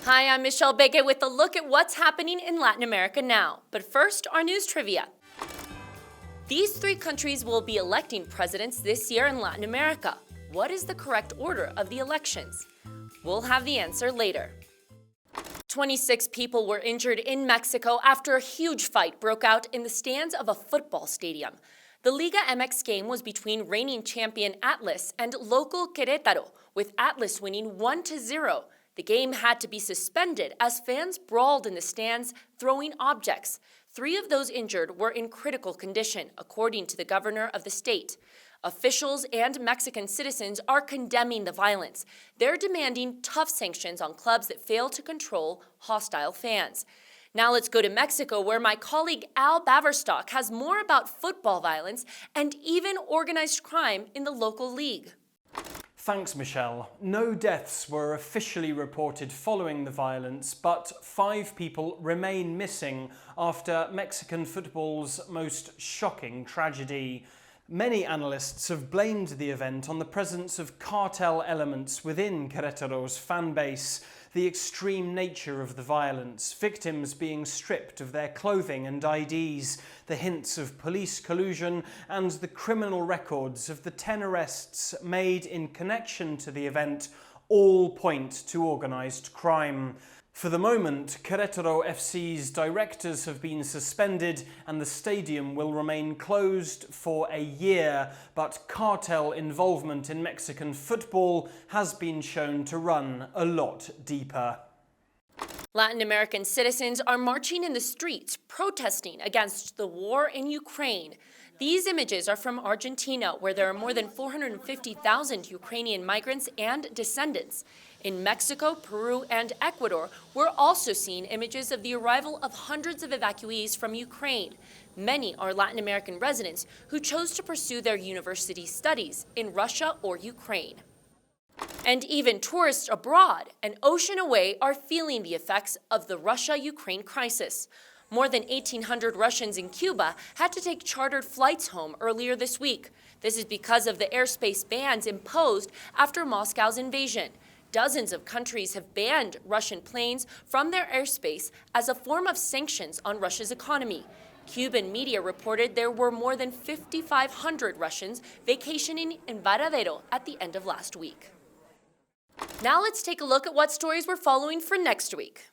Hi, I'm Michelle Bege with a look at what's happening in Latin America now. But first, our news trivia. These three countries will be electing presidents this year in Latin America. What is the correct order of the elections? We'll have the answer later. 26 people were injured in Mexico after a huge fight broke out in the stands of a football stadium. The Liga MX game was between reigning champion Atlas and local Querétaro, with Atlas winning 1-0. The game had to be suspended as fans brawled in the stands, throwing objects. 3 of those injured were in critical condition, according to the governor of the state. Officials and Mexican citizens are condemning the violence. They're demanding tough sanctions on clubs that fail to control hostile fans. Now let's go to Mexico, where my colleague Al Baverstock has more about football violence and even organized crime in the local league. Thanks, Michelle. No deaths were officially reported following the violence, but 5 people remain missing after Mexican football's most shocking tragedy. Many analysts have blamed the event on the presence of cartel elements within Querétaro's fan base, the extreme nature of the violence, victims being stripped of their clothing and IDs, the hints of police collusion, and the criminal records of the 10 arrests made in connection to the event all point to organised crime. For the moment, Querétaro FC's directors have been suspended and the stadium will remain closed for a year, but cartel involvement in Mexican football has been shown to run a lot deeper. Latin American citizens are marching in the streets, protesting against the war in Ukraine. These images are from Argentina, where there are more than 450,000 Ukrainian migrants and descendants. In Mexico, Peru, and Ecuador, we're also seeing images of the arrival of hundreds of evacuees from Ukraine. Many are Latin American residents who chose to pursue their university studies in Russia or Ukraine. And even tourists abroad, an ocean away, are feeling the effects of the Russia-Ukraine crisis. More than 1,800 Russians in Cuba had to take chartered flights home earlier this week. This is because of the airspace bans imposed after Moscow's invasion. Dozens of countries have banned Russian planes from their airspace as a form of sanctions on Russia's economy. Cuban media reported there were more than 5,500 Russians vacationing in Varadero at the end of last week. Now let's take a look at what stories we're following for next week.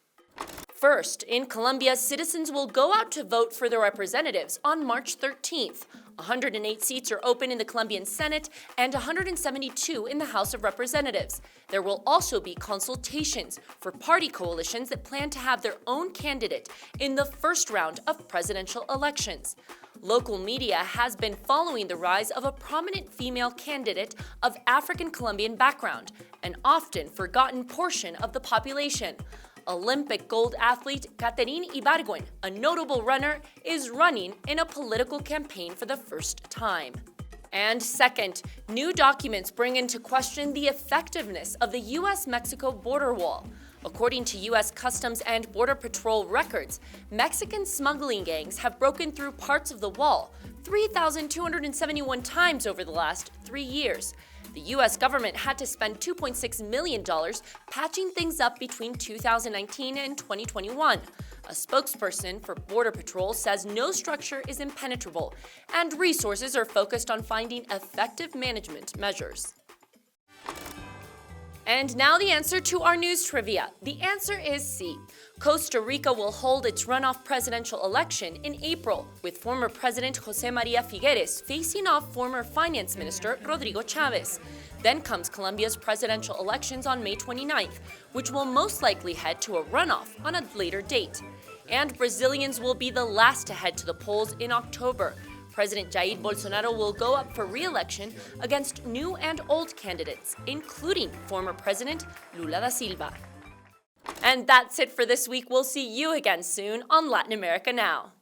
First, in Colombia, citizens will go out to vote for their representatives on March 13th. 108 seats are open in the Colombian Senate and 172 in the House of Representatives. There will also be consultations for party coalitions that plan to have their own candidate in the first round of presidential elections. Local media has been following the rise of a prominent female candidate of African Colombian background, an often forgotten portion of the population. Olympic gold athlete Catherine Ibargüen, a notable runner, is running in a political campaign for the first time. And second, new documents bring into question the effectiveness of the U.S.-Mexico border wall. According to U.S. Customs and Border Patrol records, Mexican smuggling gangs have broken through parts of the wall 3,271 times over the last 3 years. The U.S. government had to spend $2.6 million patching things up between 2019 and 2021. A spokesperson for Border Patrol says no structure is impenetrable, and resources are focused on finding effective management measures. And now the answer to our news trivia. The answer is C. Costa Rica will hold its runoff presidential election in April, with former President José María Figueres facing off former Finance Minister Rodrigo Chávez. Then comes Colombia's presidential elections on May 29th, which will most likely head to a runoff on a later date. And Brazilians will be the last to head to the polls in October. President Jair Bolsonaro will go up for re-election against new and old candidates, including former President Lula da Silva. And that's it for this week. We'll see you again soon on Latin America Now.